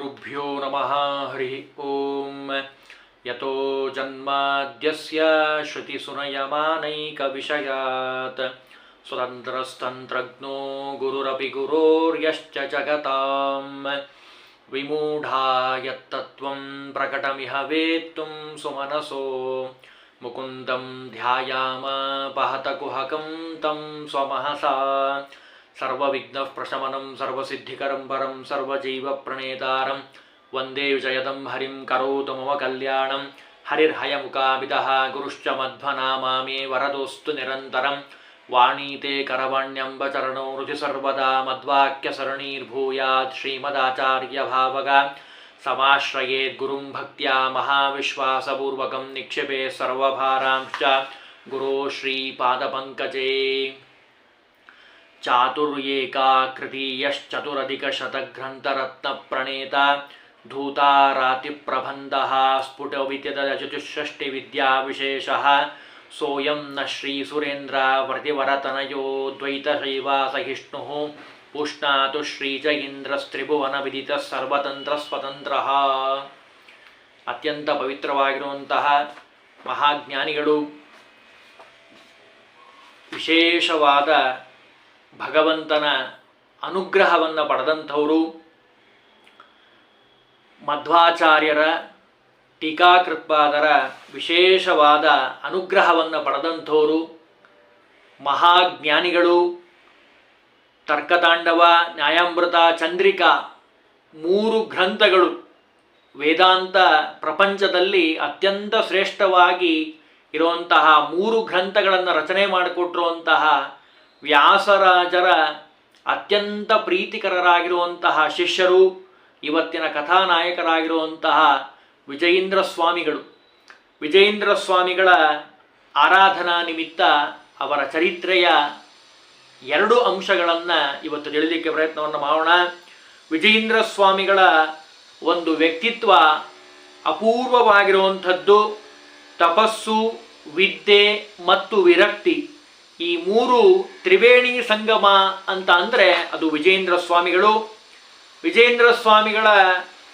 श्रीगुरुभ्यो नमः। हरि ओम। यतो जन्माद्यस्य श्रुतिसुनयमानैकविषयात् स्वतन्त्रस्तन्त्रज्ञो गुरुरपि गुरोर्यश्च जगतां विमूढा यत्तत्त्वं प्रकटमिह वेत्तुं सुमनसो मुकुन्दं ध्यायामपहतकुहकं तं स्वमहसा सर्वविघ्नप्रशमनं सर्वसिद्धिकरं परं सर्वजीवप्रणेतारं वन्दे विजयदं हरिं करोतु मम कल्याणं। हरिर्हयमुखाभिदः गुरुश्च मध्वनामा मे वरदोऽस्तु निरन्तरं। वाणीते करवाण्यम्बचरणो हृदि सर्वदा मद्वाक्यसरणीर्भूयात् श्रीमदाचार्यभावगा समाश्रयेत् गुरुं भक्त्या महाविश्वासपूर्वकं निक्षिपे सर्वभारांश्च गुरो श्रीपादपङ्कजे। चातुर्येकाकृतियश्चतुरधिकशतग्रन्थरत्नप्रणेता धूतारातिप्रबन्धः स्फुटविद्यदशचतुष्षष्टिविद्याविशेषः सोऽयं न श्रीसुरेन्द्रवर्तिवरतनयो द्वैतशैवासहिष्णुः पुष्णातु ಶ್ರೀಜಯೀಂದ್ರಸ್ತ್ರಿಭುವನವಿದಿತಃ ಸರ್ವತಂತ್ರಸ್ವತಂತ್ರಃ. ಅತ್ಯಂತ ಪವಿತ್ರವಾಗಿರುವಂತಹ ಮಹಾಜ್ಞಾನಿಗಳು, ವಿಶೇಷವಾದ ಭಗವಂತನ ಅನುಗ್ರಹವನ್ನು ಪಡೆದಂಥವರು, ಮಧ್ವಾಚಾರ್ಯರ ಟೀಕಾಕೃತ್ಪಾದರ ವಿಶೇಷವಾದ ಅನುಗ್ರಹವನ್ನು ಪಡೆದಂಥವರು, ಮಹಾಜ್ಞಾನಿಗಳು. ತರ್ಕತಾಂಡವ, ನ್ಯಾಯಾಮೃತ, ಚಂದ್ರಿಕಾ ಮೂರು ಗ್ರಂಥಗಳು ವೇದಾಂತ ಪ್ರಪಂಚದಲ್ಲಿ ಅತ್ಯಂತ ಶ್ರೇಷ್ಠವಾಗಿ ಇರುವಂತಹ ಮೂರು ಗ್ರಂಥಗಳನ್ನು ರಚನೆ ಮಾಡಿಕೊಟ್ಟಿರುವಂತಹ ವ್ಯಾಸರಾಜರ ಅತ್ಯಂತ ಪ್ರೀತಿಕರರಾಗಿರುವಂತಹ ಶಿಷ್ಯರು, ಇವತ್ತಿನ ಕಥಾನಾಯಕರಾಗಿರುವಂತಹ ವಿಜಯೀಂದ್ರ ಸ್ವಾಮಿಗಳು. ವಿಜಯೀಂದ್ರ ಸ್ವಾಮಿಗಳ ಆರಾಧನಾ ನಿಮಿತ್ತ ಅವರ ಚರಿತ್ರೆಯ ಎರಡು ಅಂಶಗಳನ್ನು ಇವತ್ತು ತಿಳಿಲಿಕ್ಕೆ ಪ್ರಯತ್ನವನ್ನು ಮಾಡೋಣ. ವಿಜಯೀಂದ್ರ ಸ್ವಾಮಿಗಳ ಒಂದು ವ್ಯಕ್ತಿತ್ವ ಅಪೂರ್ವವಾಗಿರುವಂಥದ್ದು. ತಪಸ್ಸು, ವಿದ್ಯೆ ಮತ್ತು ವಿರಕ್ತಿ, ಈ ಮೂರು ತ್ರಿವೇಣಿ ಸಂಗಮ ಅಂತ ಅಂದರೆ ಅದು ವಿಜಯೀಂದ್ರ ಸ್ವಾಮಿಗಳು. ವಿಜಯೀಂದ್ರ ಸ್ವಾಮಿಗಳ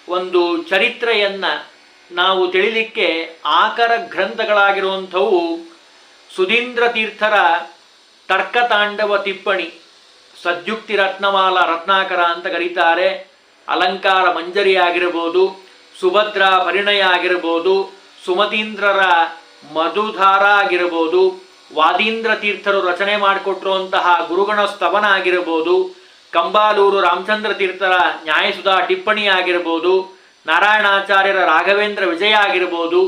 ಒಂದು ಚರಿತ್ರೆಯನ್ನು ನಾವು ತಿಳಿಲಿಕ್ಕೆ ಆಕರ ಗ್ರಂಥಗಳಾಗಿರುವಂಥವು ಸುಧೀಂದ್ರ ತೀರ್ಥರ ತರ್ಕತಾಂಡವ ಟಿಪ್ಪಣಿ, ಸದ್ಯುಕ್ತಿ ರತ್ನಮಾಲ ರತ್ನಾಕರ ಅಂತ ಕರೀತಾರೆ, ಅಲಂಕಾರ ಮಂಜರಿ ಆಗಿರ್ಬೋದು, ಸುಭದ್ರ ಪರಿಣಯ ಆಗಿರ್ಬೋದು, ಸುಮತೀಂದ್ರರ ಮಧುಧಾರ ಆಗಿರ್ಬೋದು, ವಾದೀಂದ್ರ ತೀರ್ಥರು ರಚನೆ ಮಾಡಿಕೊಟ್ಟಿರುವಂತಹ ಗುರುಗಣ ಸ್ತವನ ಆಗಿರ್ಬೋದು, ಕಂಬಾಲೂರು ರಾಮಚಂದ್ರ ತೀರ್ಥರ ನ್ಯಾಯಸುಧಾ ಟಿಪ್ಪಣಿ ಆಗಿರ್ಬೋದು, ನಾರಾಯಣಾಚಾರ್ಯರ ರಾಘವೇಂದ್ರ ವಿಜಯ ಆಗಿರ್ಬೋದು,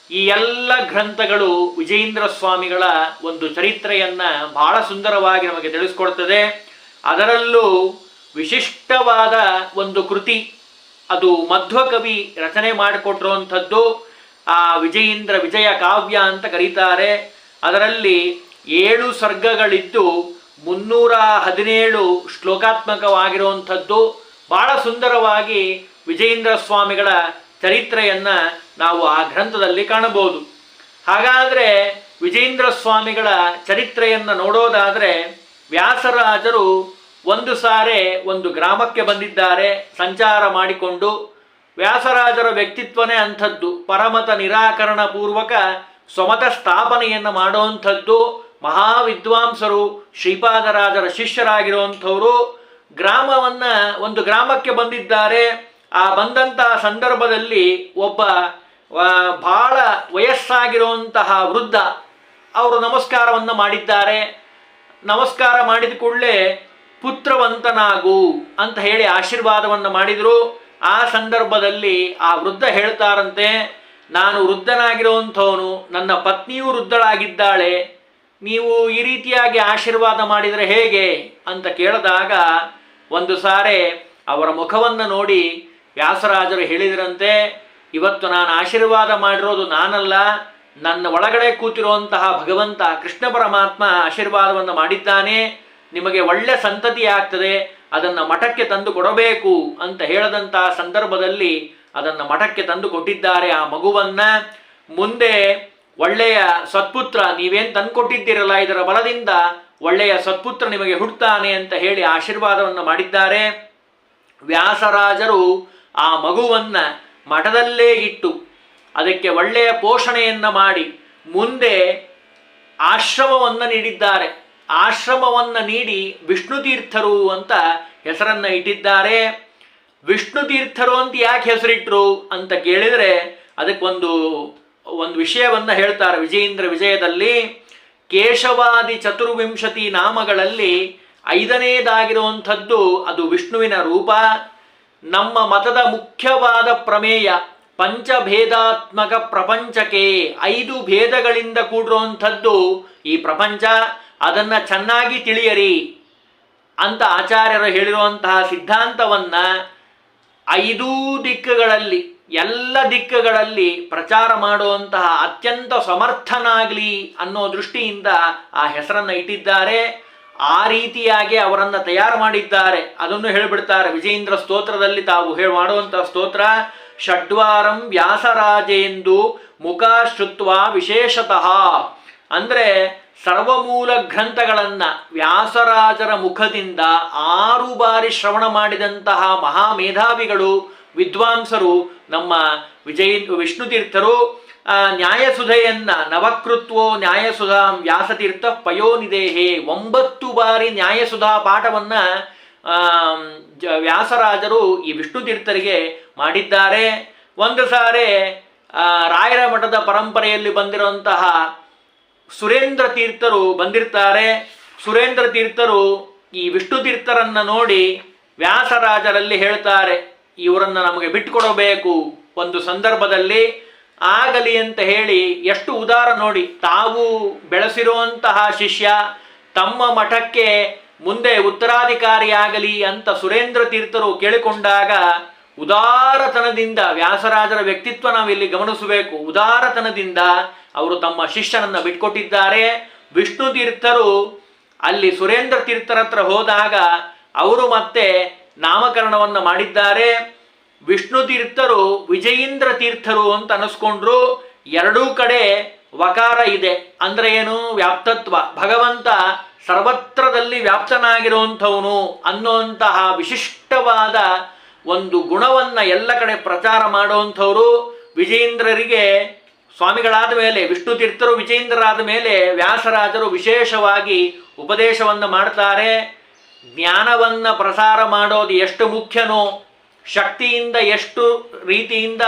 ಈ ಎಲ್ಲ ಗ್ರಂಥಗಳು ವಿಜಯೀಂದ್ರ ಸ್ವಾಮಿಗಳ ಒಂದು ಚರಿತ್ರೆಯನ್ನು ಬಹಳ ಸುಂದರವಾಗಿ ನಮಗೆ ತಿಳಿಸ್ಕೊಡ್ತದೆ. ಅದರಲ್ಲೂ ವಿಶಿಷ್ಟವಾದ ಒಂದು ಕೃತಿ ಅದು ಮಧ್ವಕವಿ ರಚನೆ ಮಾಡಿಕೊಟ್ಟಿರುವಂಥದ್ದು. ಆ ವಿಜಯೀಂದ್ರ ವಿಜಯ ಕಾವ್ಯ ಅಂತ ಕರೀತಾರೆ. ಅದರಲ್ಲಿ 7 ಸರ್ಗಗಳಿದ್ದು 317 ಶ್ಲೋಕಾತ್ಮಕವಾಗಿರುವಂಥದ್ದು. ಬಹಳ ಸುಂದರವಾಗಿ ವಿಜಯೀಂದ್ರ ಸ್ವಾಮಿಗಳ ಚರಿತ್ರೆಯನ್ನು ನಾವು ಆ ಗ್ರಂಥದಲ್ಲಿ ಕಾಣಬಹುದು. ಹಾಗಾದರೆ ವಿಜಯೀಂದ್ರ ಸ್ವಾಮಿಗಳ ಚರಿತ್ರೆಯನ್ನು ನೋಡೋದಾದರೆ, ವ್ಯಾಸರಾಜರು ಒಂದು ಸಾರೆ ಒಂದು ಗ್ರಾಮಕ್ಕೆ ಬಂದಿದ್ದಾರೆ ಸಂಚಾರ ಮಾಡಿಕೊಂಡು. ವ್ಯಾಸರಾಜರ ವ್ಯಕ್ತಿತ್ವನೇ ಅಂಥದ್ದು, ಪರಮತ ನಿರಾಕರಣ ಪೂರ್ವಕ ಸ್ವಮತ ಸ್ಥಾಪನೆಯನ್ನು ಮಾಡುವಂಥದ್ದು. ಮಹಾವಿದ್ವಾಂಸರು, ಶ್ರೀಪಾದರಾಜರ ಶಿಷ್ಯರಾಗಿರುವಂಥವರು ಒಂದು ಗ್ರಾಮಕ್ಕೆ ಬಂದಿದ್ದಾರೆ. ಆ ಬಂದಂಥ ಸಂದರ್ಭದಲ್ಲಿ ಒಬ್ಬ ಬಹಳ ವಯಸ್ಸಾಗಿರುವಂತಹ ವೃದ್ಧ ಅವರು ನಮಸ್ಕಾರವನ್ನು ಮಾಡಿದ್ದಾರೆ. ನಮಸ್ಕಾರ ಮಾಡಿದ ಕೂಡಲೇ ಪುತ್ರವಂತನಾಗು ಅಂತ ಹೇಳಿ ಆಶೀರ್ವಾದವನ್ನು ಮಾಡಿದರು. ಆ ಸಂದರ್ಭದಲ್ಲಿ ಆ ವೃದ್ಧ ಹೇಳ್ತಾರಂತೆ, ನಾನು ವೃದ್ಧನಾಗಿರುವಂಥವನು, ನನ್ನ ಪತ್ನಿಯೂ ವೃದ್ಧಳಾಗಿದ್ದಾಳೆ, ನೀವು ಈ ರೀತಿಯಾಗಿ ಆಶೀರ್ವಾದ ಮಾಡಿದರೆ ಹೇಗೆ ಅಂತ ಕೇಳಿದಾಗ ಒಂದು ಸಾರೆ ಅವರ ಮುಖವನ್ನು ನೋಡಿ ವ್ಯಾಸರಾಜರು ಹೇಳಿದರಂತೆ, ಇವತ್ತು ನಾನು ಆಶೀರ್ವಾದ ಮಾಡಿರೋದು ನಾನಲ್ಲ, ನನ್ನ ಒಳಗಡೆ ಕೂತಿರುವಂತಹ ಭಗವಂತ ಕೃಷ್ಣ ಪರಮಾತ್ಮ ಆಶೀರ್ವಾದವನ್ನು ಮಾಡಿದ್ದಾನೆ. ನಿಮಗೆ ಒಳ್ಳೆ ಸಂತತಿ ಆಗ್ತದೆ, ಅದನ್ನು ಮಠಕ್ಕೆ ತಂದು ಕೊಡಬೇಕು ಅಂತ ಹೇಳದಂತಹ ಸಂದರ್ಭದಲ್ಲಿ ಅದನ್ನು ಮಠಕ್ಕೆ ತಂದು ಕೊಟ್ಟಿದ್ದಾರೆ. ಆ ಮಗುವನ್ನು ಮುಂದೆ ಒಳ್ಳೆಯ ಸತ್ಪುತ್ರ, ನೀವೇನು ತಂದು ಕೊಟ್ಟಿದ್ದೀರಲ್ಲ ಇದರ ಬಲದಿಂದ ಒಳ್ಳೆಯ ಸತ್ಪುತ್ರ ನಿಮಗೆ ಹುಡ್ತಾನೆ ಅಂತ ಹೇಳಿ ಆಶೀರ್ವಾದವನ್ನು ಮಾಡಿದ್ದಾರೆ. ವ್ಯಾಸರಾಜರು ಆ ಮಗುವನ್ನ ಮಠದಲ್ಲೇ ಇಟ್ಟು ಅದಕ್ಕೆ ಒಳ್ಳೆಯ ಪೋಷಣೆಯನ್ನು ಮಾಡಿ ಮುಂದೆ ಆಶ್ರಮವನ್ನು ನೀಡಿದ್ದಾರೆ. ಆಶ್ರಮವನ್ನು ನೀಡಿ ವಿಷ್ಣು ತೀರ್ಥರು ಅಂತ ಹೆಸರನ್ನು ಇಟ್ಟಿದ್ದಾರೆ. ವಿಷ್ಣು ತೀರ್ಥರು ಅಂತ ಯಾಕೆ ಹೆಸರಿಟ್ರು ಅಂತ ಕೇಳಿದರೆ ಅದಕ್ಕೊಂದು ವಿಷಯವನ್ನು ಹೇಳ್ತಾರೆ. ವಿಜಯೇಂದ್ರ ವಿಜಯದಲ್ಲಿ ಕೇಶವಾದಿ ಚತುರ್ವಿಂಶತಿ ನಾಮಗಳಲ್ಲಿ 5ನೇದಾಗಿರುವಂಥದ್ದು ಅದು ವಿಷ್ಣುವಿನ ರೂಪ. ನಮ್ಮ ಮತದ ಮುಖ್ಯವಾದ ಪ್ರಮೇಯ ಪಂಚಭೇದಾತ್ಮಕ ಪ್ರಪಂಚಕ್ಕೆ 5 ಭೇದಗಳಿಂದ ಕೂಡಿರುವಂಥದ್ದು ಈ ಪ್ರಪಂಚ. ಅದನ್ನು ಚೆನ್ನಾಗಿ ತಿಳಿಯರಿ ಅಂತ ಆಚಾರ್ಯರು ಹೇಳಿರುವಂತಹ ಸಿದ್ಧಾಂತವನ್ನ 5 ದಿಕ್ಕುಗಳಲ್ಲಿ ಎಲ್ಲ ದಿಕ್ಕುಗಳಲ್ಲಿ ಪ್ರಚಾರ ಮಾಡುವಂತಹ ಅತ್ಯಂತ ಸಮರ್ಥನಾಗಲಿ ಅನ್ನೋ ದೃಷ್ಟಿಯಿಂದ ಆ ಹೆಸರನ್ನು ಇಟ್ಟಿದ್ದಾರೆ. ಆ ರೀತಿಯಾಗಿ ಅವರನ್ನು ತಯಾರು ಮಾಡಿದ್ದಾರೆ. ಅದನ್ನು ಹೇಳಿಬಿಡ್ತಾರೆ ವಿಜಯೇಂದ್ರ ಸ್ತೋತ್ರದಲ್ಲಿ. ತಾವು ಮಾಡುವಂತಹ ಸ್ತೋತ್ರ ಷಡ್ವಾರಂ ವ್ಯಾಸರಾಜೇಂದು ಮುಖ ಶ್ರುತ್ವ ವಿಶೇಷತಃ ಅಂದರೆ ಸರ್ವಮೂಲ ಗ್ರಂಥಗಳನ್ನು ವ್ಯಾಸರಾಜರ ಮುಖದಿಂದ 6 ಬಾರಿ ಶ್ರವಣ ಮಾಡಿದಂತಹ ಮಹಾಮೇಧಾವಿಗಳು ವಿದ್ವಾಂಸರು ನಮ್ಮ ವಿಷ್ಣು ತೀರ್ಥರು. ನ್ಯಾಯಸುಧೆಯನ್ನ ನವಕೃತ್ವೋ ನ್ಯಾಯಸುಧಾ ವ್ಯಾಸತೀರ್ಥ ಪಯೋನಿದೇಹೆ 9 ಬಾರಿ ನ್ಯಾಯಸುಧಾ ಪಾಠವನ್ನ ವ್ಯಾಸರಾಜರು ಈ ವಿಷ್ಣು ತೀರ್ಥರಿಗೆ ಮಾಡಿದ್ದಾರೆ. ಒಂದು ಸಾರಿ ರಾಯರ ಮಠದ ಪರಂಪರೆಯಲ್ಲಿ ಬಂದಿರುವಂತಹ ಸುರೇಂದ್ರ ತೀರ್ಥರು ಬಂದಿರ್ತಾರೆ. ಸುರೇಂದ್ರ ತೀರ್ಥರು ಈ ವಿಷ್ಣು ತೀರ್ಥರನ್ನ ನೋಡಿ ವ್ಯಾಸರಾಜರಲ್ಲಿ ಹೇಳ್ತಾರೆ, ಇವರನ್ನು ನಮಗೆ ಬಿಟ್ಟುಕೊಡಬೇಕು ಒಂದು ಸಂದರ್ಭದಲ್ಲಿ. ಆಗಲಿ ಅಂತ ಹೇಳಿ ಎಷ್ಟು ಉದಾರ ನೋಡಿ. ತಾವು ಬೆಳೆಸಿರುವಂತಹ ಶಿಷ್ಯ ತಮ್ಮ ಮಠಕ್ಕೆ ಮುಂದೆ ಉತ್ತರಾಧಿಕಾರಿಯಾಗಲಿ ಅಂತ ಸುರೇಂದ್ರ ತೀರ್ಥರು ಕೇಳಿಕೊಂಡಾಗ ಉದಾರತನದಿಂದ, ವ್ಯಾಸರಾಜರ ವ್ಯಕ್ತಿತ್ವ ನಾವಿಲ್ಲಿ ಗಮನಿಸಬೇಕು, ಉದಾರತನದಿಂದ ಅವರು ತಮ್ಮ ಶಿಷ್ಯನನ್ನು ಬಿಟ್ಕೊಟ್ಟಿದ್ದಾರೆ. ವಿಷ್ಣು ತೀರ್ಥರು ಅಲ್ಲಿ ಸುರೇಂದ್ರ ತೀರ್ಥರ ಹತ್ರ ಹೋದಾಗ ಅವರು ಮತ್ತೆ ನಾಮಕರಣವನ್ನು ಮಾಡಿದ್ದಾರೆ. ವಿಷ್ಣು ತೀರ್ಥರು ವಿಜಯೇಂದ್ರ ತೀರ್ಥರು ಅಂತ ಅನಿಸ್ಕೊಂಡ್ರು. 2 ಕಡೆ ವಕಾರ ಇದೆ. ಅಂದ್ರೆ ಏನು? ವ್ಯಾಪ್ತತ್ವ. ಭಗವಂತ ಸರ್ವತ್ರದಲ್ಲಿ ವ್ಯಾಪ್ತನಾಗಿರುವಂಥವನು ಅನ್ನುವಂತಹ ವಿಶಿಷ್ಟವಾದ ಒಂದು ಗುಣವನ್ನ ಎಲ್ಲ ಕಡೆ ಪ್ರಚಾರ ಮಾಡುವಂಥವರು. ವಿಜಯೇಂದ್ರರಿಗೆ ಸ್ವಾಮಿಗಳಾದ ಮೇಲೆ, ವಿಷ್ಣು ತೀರ್ಥರು ವಿಜಯೇಂದ್ರರಾದ ಮೇಲೆ ವ್ಯಾಸರಾಜರು ವಿಶೇಷವಾಗಿ ಉಪದೇಶವನ್ನು ಮಾಡ್ತಾರೆ. ಜ್ಞಾನವನ್ನ ಪ್ರಸಾರ ಮಾಡೋದು ಎಷ್ಟು ಮುಖ್ಯನೋ, ಶಕ್ತಿಯಿಂದ ಎಷ್ಟು ರೀತಿಯಿಂದ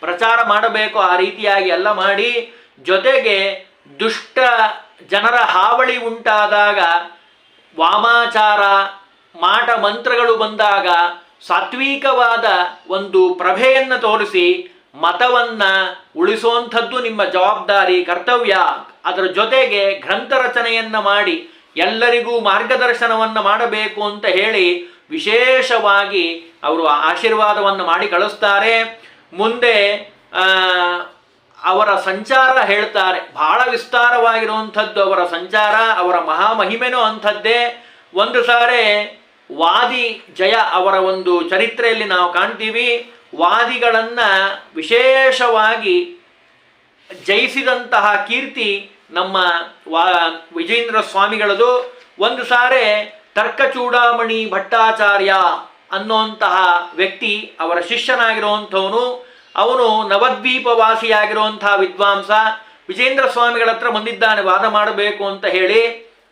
ಪ್ರಚಾರ ಮಾಡಬೇಕು ಆ ರೀತಿಯಾಗಿ ಎಲ್ಲ ಮಾಡಿ, ಜೊತೆಗೆ ದುಷ್ಟ ಜನರ ಹಾವಳಿ ಉಂಟಾದಾಗ, ವಾಮಾಚಾರ ಮಾಟ ಮಂತ್ರಗಳು ಬಂದಾಗ ಸಾತ್ವಿಕವಾದ ಒಂದು ಪ್ರಭೆಯನ್ನು ತೋರಿಸಿ ಮತವನ್ನ ಉಳಿಸುವಂಥದ್ದು ನಿಮ್ಮ ಜವಾಬ್ದಾರಿ, ಕರ್ತವ್ಯ. ಅದರ ಜೊತೆಗೆ ಗ್ರಂಥ ರಚನೆಯನ್ನ ಮಾಡಿ ಎಲ್ಲರಿಗೂ ಮಾರ್ಗದರ್ಶನವನ್ನು ಮಾಡಬೇಕು ಅಂತ ಹೇಳಿ ವಿಶೇಷವಾಗಿ ಅವರು ಆಶೀರ್ವಾದವನ್ನು ಮಾಡಿ ಕಳಿಸ್ತಾರೆ. ಮುಂದೆ ಅವರ ಸಂಚಾರ ಹೇಳ್ತಾರೆ. ಬಹಳ ವಿಸ್ತಾರವಾಗಿರುವಂಥದ್ದು ಅವರ ಸಂಚಾರ, ಅವರ ಮಹಾಮಹಿಮೆನೂ ಅಂಥದ್ದೇ. ಒಂದು ಸಾರಿ ವಾದಿ ಜಯ ಅವರ ಒಂದು ಚರಿತ್ರೆಯಲ್ಲಿ ನಾವು ಕಾಣ್ತೀವಿ. ವಾದಿಗಳನ್ನ ವಿಶೇಷವಾಗಿ ಜಯಿಸಿದಂತಹ ಕೀರ್ತಿ ನಮ್ಮ ವಿಜಯೇಂದ್ರ ಸ್ವಾಮಿಗಳದು. ಒಂದು ಸಾರಿ ತರ್ಕಚೂಡಾಮಣಿ ಭಟ್ಟಾಚಾರ್ಯ ಅನ್ನುವಂತಹ ವ್ಯಕ್ತಿ ಅವರ ಶಿಷ್ಯನಾಗಿರುವಂಥವನು. ಅವನು ನವದ್ವೀಪವಾಸಿಯಾಗಿರುವಂತಹ ವಿದ್ವಾಂಸ. ವಿಜಯೇಂದ್ರ ಸ್ವಾಮಿಗಳ ಹತ್ರ ಬಂದಿದ್ದಾನೆ ವಾದ ಮಾಡಬೇಕು ಅಂತ ಹೇಳಿ.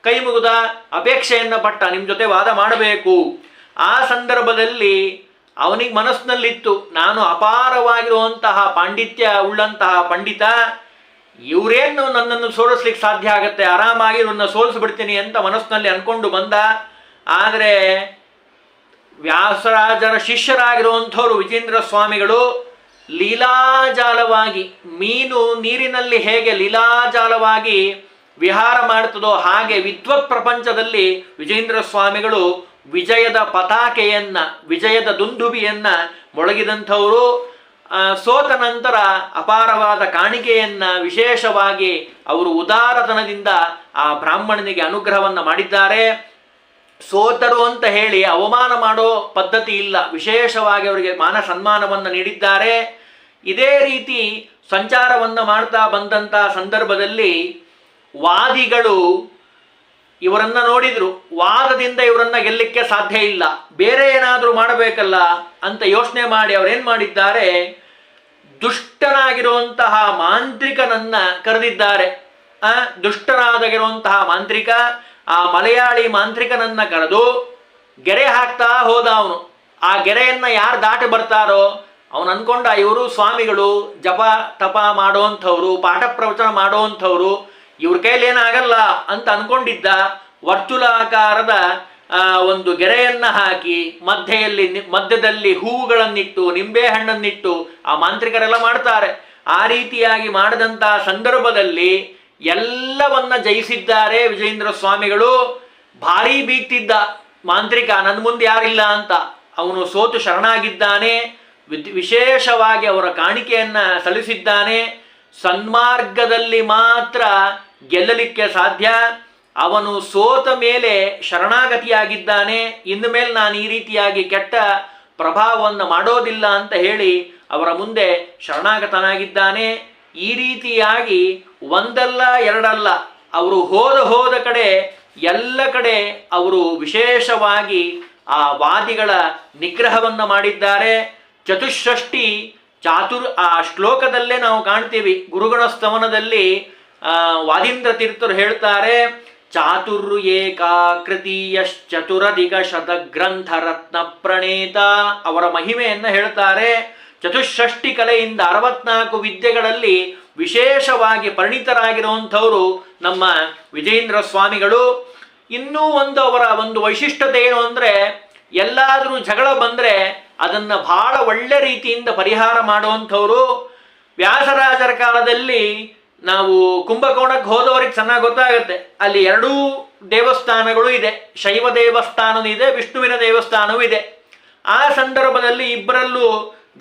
ಕೈ ಮುಗಿದ ಅಪೇಕ್ಷೆಯನ್ನು ಪಟ್ಟ, ನಿಮ್ಮ ಜೊತೆ ವಾದ ಮಾಡಬೇಕು. ಆ ಸಂದರ್ಭದಲ್ಲಿ ಅವನಿಗೆ ಮನಸ್ಸಿನಲ್ಲಿತ್ತು, ನಾನು ಅಪಾರವಾಗಿರುವಂತಹ ಪಾಂಡಿತ್ಯ ಉಳ್ಳಂತಹ ಪಂಡಿತ, ಇವರೇನು ನನ್ನನ್ನು ಸೋಲಿಸ್ಲಿಕ್ಕೆ ಸಾಧ್ಯ ಆಗತ್ತೆ, ಆರಾಮಾಗಿ ಇವನ್ನ ಸೋಲಿಸ್ಬಿಡ್ತೀನಿ ಅಂತ ಮನಸ್ಸಿನಲ್ಲಿ ಅನ್ಕೊಂಡು ಬಂದ. ಆದರೆ ವ್ಯಾಸರಾಜರ ಶಿಷ್ಯರಾಗಿರುವಂಥವ್ರು ವಿಜೇಂದ್ರ ಸ್ವಾಮಿಗಳು ಲೀಲಾಜಾಲವಾಗಿ, ಮೀನು ನೀರಿನಲ್ಲಿ ಹೇಗೆ ಲೀಲಾಜಾಲವಾಗಿ ವಿಹಾರ ಮಾಡ್ತದೋ ಹಾಗೆ ವಿದ್ವತ್ ಪ್ರಪಂಚದಲ್ಲಿ ವಿಜೇಂದ್ರ ಸ್ವಾಮಿಗಳು ವಿಜಯದ ಪತಾಕೆಯನ್ನ, ವಿಜಯದ ದುಂದುಬಿಯನ್ನ ಮೊಳಗಿದಂಥವರು. ಸೋತ ನಂತರ ಅಪಾರವಾದ ಕಾಣಿಕೆಯನ್ನ ವಿಶೇಷವಾಗಿ ಅವರು ಉದಾರತನದಿಂದ ಆ ಬ್ರಾಹ್ಮಣನಿಗೆ ಅನುಗ್ರಹವನ್ನು ಮಾಡಿದ್ದಾರೆ. ಸೋತರು ಅಂತ ಹೇಳಿ ಅವಮಾನ ಮಾಡೋ ಪದ್ಧತಿ ಇಲ್ಲ, ವಿಶೇಷವಾಗಿ ಅವರಿಗೆ ಮಾನ ಸನ್ಮಾನವನ್ನು ನೀಡಿದ್ದಾರೆ. ಇದೇ ರೀತಿ ಸಂಚಾರವನ್ನು ಮಾಡ್ತಾ ಬಂದಂತಹ ಸಂದರ್ಭದಲ್ಲಿ ವಾದಿಗಳು ಇವರನ್ನ ನೋಡಿದ್ರು, ವಾದದಿಂದ ಇವರನ್ನ ಗೆಲ್ಲಕ್ಕೆ ಸಾಧ್ಯ ಇಲ್ಲ, ಬೇರೆ ಏನಾದರೂ ಮಾಡಬೇಕಲ್ಲ ಅಂತ ಯೋಚನೆ ಮಾಡಿ ಅವರೇನ್ ಮಾಡಿದ್ದಾರೆ, ದುಷ್ಟನಾಗಿರುವಂತಹ ಮಾಂತ್ರಿಕನನ್ನ ಕರೆದಿದ್ದಾರೆ. ದುಷ್ಟನಾಗಿರುವಂತಹ ಮಾಂತ್ರಿಕ, ಆ ಮಲಯಾಳಿ ಮಾಂತ್ರಿಕನನ್ನ ಕರೆದು ಗೆರೆ ಹಾಕ್ತಾ ಹೋದ ಅವನು. ಆ ಗೆರೆಯನ್ನ ಯಾರು ದಾಟಿ ಬರ್ತಾರೋ ಅವನು ಅನ್ಕೊಂಡ ಇವರು ಸ್ವಾಮಿಗಳು, ಜಪ ತಪ ಮಾಡೋವಂಥವ್ರು, ಪಾಠ ಪ್ರವಚನ ಮಾಡೋವಂಥವ್ರು, ಇವ್ರ ಕೈಲಿ ಏನಾಗಲ್ಲ ಅಂತ ಅನ್ಕೊಂಡಿದ್ದ. ವರ್ತುಲಾಕಾರದ ಒಂದು ಗೆರೆಯನ್ನ ಹಾಕಿ ಮಧ್ಯದಲ್ಲಿ ಹೂವುಗಳನ್ನಿಟ್ಟು ನಿಂಬೆ ಹಣ್ಣನ್ನಿಟ್ಟು ಆ ಮಾಂತ್ರಿಕರೆಲ್ಲ ಮಾಡ್ತಾರೆ. ಆ ರೀತಿಯಾಗಿ ಮಾಡಿದಂತಹ ಸಂದರ್ಭದಲ್ಲಿ ಎಲ್ಲವನ್ನ ಜಯಿಸಿದ್ದಾರೆ ವಿಜಯೇಂದ್ರ ಸ್ವಾಮಿಗಳು. ಭಾರೀ ಬೀಗ್ತಿದ್ದ ಮಾಂತ್ರಿಕ, ನನ್ನ ಮುಂದೆ ಯಾರಿಲ್ಲ ಅಂತ. ಅವನು ಸೋತು ಶರಣಾಗಿದ್ದಾನೆ. ವಿಶೇಷವಾಗಿ ಅವರ ಕಾಣಿಕೆಯನ್ನ ಸಲ್ಲಿಸಿದ್ದಾನೆ. ಸನ್ಮಾರ್ಗದಲ್ಲಿ ಮಾತ್ರ ಗೆಲ್ಲಲಿಕ್ಕೆ ಸಾಧ್ಯ. ಅವನು ಸೋತ ಮೇಲೆ ಶರಣಾಗತಿಯಾಗಿದ್ದಾನೆ. ಇನ್ನು ಮೇಲೆ ನಾನು ಈ ರೀತಿಯಾಗಿ ಕೆಟ್ಟ ಪ್ರಭಾವವನ್ನು ಮಾಡೋದಿಲ್ಲ ಅಂತ ಹೇಳಿ ಅವರ ಮುಂದೆ ಶರಣಾಗತನಾಗಿದ್ದಾನೆ. ಈ ರೀತಿಯಾಗಿ ಒಂದಲ್ಲ ಎರಡಲ್ಲ, ಅವರು ಹೋದ ಕಡೆ ಎಲ್ಲ ಕಡೆ ಅವರು ವಿಶೇಷವಾಗಿ ಆ ವಾದಿಗಳ ನಿಗ್ರಹವನ್ನು ಮಾಡಿದ್ದಾರೆ. ಚತುಷ್ಷಷ್ಟಿ ಆ ಶ್ಲೋಕದಲ್ಲೇ ನಾವು ಕಾಣ್ತೀವಿ. ಗುರುಗಣ ಸ್ತವನದಲ್ಲಿ ವಾದೀಂದ್ರ ತೀರ್ಥರು ಹೇಳ್ತಾರೆ, ಚಾತುರ್ ಏಕಾಕೃತಿಯಶ್ಚತುರಧಿಕ ಶತಗ್ರಂಥ ರತ್ನ ಪ್ರಣೇತ. ಅವರ ಮಹಿಮೆಯನ್ನು ಹೇಳ್ತಾರೆ. ಚತುಷ್ಷಷ್ಟಿ ಕಲೆಯಿಂದ 64 ವಿದ್ಯೆಗಳಲ್ಲಿ ವಿಶೇಷವಾಗಿ ಪರಿಣಿತರಾಗಿರುವಂಥವರು ನಮ್ಮ ವಿಜಯೇಂದ್ರ ಸ್ವಾಮಿಗಳು. ಇನ್ನೂ ಅವರ ಒಂದು ವೈಶಿಷ್ಟ್ಯತೆ ಏನು ಅಂದರೆ, ಎಲ್ಲಾದರೂ ಜಗಳ ಬಂದರೆ ಅದನ್ನು ಬಹಳ ಒಳ್ಳೆ ರೀತಿಯಿಂದ ಪರಿಹಾರ ಮಾಡುವಂಥವ್ರು. ವ್ಯಾಸರಾಜರ ಕಾಲದಲ್ಲಿ ನಾವು ಕುಂಭಕೋಣಕ್ಕೆ ಹೋದವರಿಗೆ ಚೆನ್ನಾಗಿ ಗೊತ್ತಾಗುತ್ತೆ. ಅಲ್ಲಿ 2 ದೇವಸ್ಥಾನಗಳು ಇದೆ, ಶೈವ ದೇವಸ್ಥಾನವೂ ಇದೆ, ವಿಷ್ಣುವಿನ ದೇವಸ್ಥಾನವೂ ಇದೆ. ಆ ಸಂದರ್ಭದಲ್ಲಿ ಇಬ್ಬರಲ್ಲೂ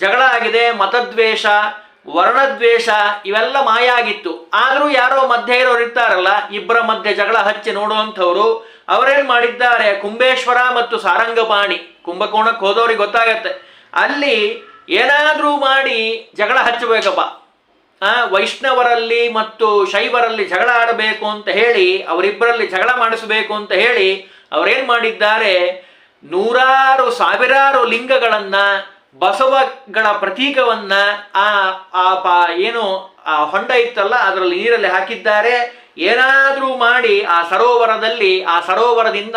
ಜಗಳ ಆಗಿದೆ. ಮತದ್ವೇಷ, ವರ್ಣದ್ವೇಷ ಇವೆಲ್ಲ ಮಾಯ ಆಗಿತ್ತು. ಆದರೂ ಯಾರೋ ಮಧ್ಯೆ ಇರೋರು ಇರ್ತಾರಲ್ಲ, ಇಬ್ಬರ ಮಧ್ಯೆ ಜಗಳ ಹಚ್ಚಿ ನೋಡುವಂಥವ್ರು, ಅವರೇನು ಮಾಡಿದ್ದಾರೆ, ಕುಂಬೇಶ್ವರ ಮತ್ತು ಸಾರಂಗಪಾಣಿ, ಕುಂಭಕೋಣಕ್ಕೆ ಹೋದವ್ರಿಗೆ ಗೊತ್ತಾಗತ್ತೆ, ಅಲ್ಲಿ ಏನಾದರೂ ಮಾಡಿ ಜಗಳ ಹಚ್ಚಬೇಕಪ್ಪ. ವೈಷ್ಣವರಲ್ಲಿ ಮತ್ತು ಶೈವರಲ್ಲಿ ಜಗಳ ಆಡಬೇಕು ಅಂತ ಹೇಳಿ, ಅವರಿಬ್ಬರಲ್ಲಿ ಜಗಳ ಮಾಡಿಸಬೇಕು ಅಂತ ಹೇಳಿ ಅವರೇನು ಮಾಡಿದ್ದಾರೆ, ನೂರಾರು ಸಾವಿರಾರು ಲಿಂಗಗಳನ್ನ, ಬಸವಗಳ ಪ್ರತೀಕವನ್ನ ಏನು ಆ ಹೊಂಡ ಇತ್ತಲ್ಲ ಅದರಲ್ಲಿ ನೀರಲ್ಲಿ ಹಾಕಿದ್ದಾರೆ. ಏನಾದರೂ ಮಾಡಿ ಆ ಸರೋವರದಿಂದ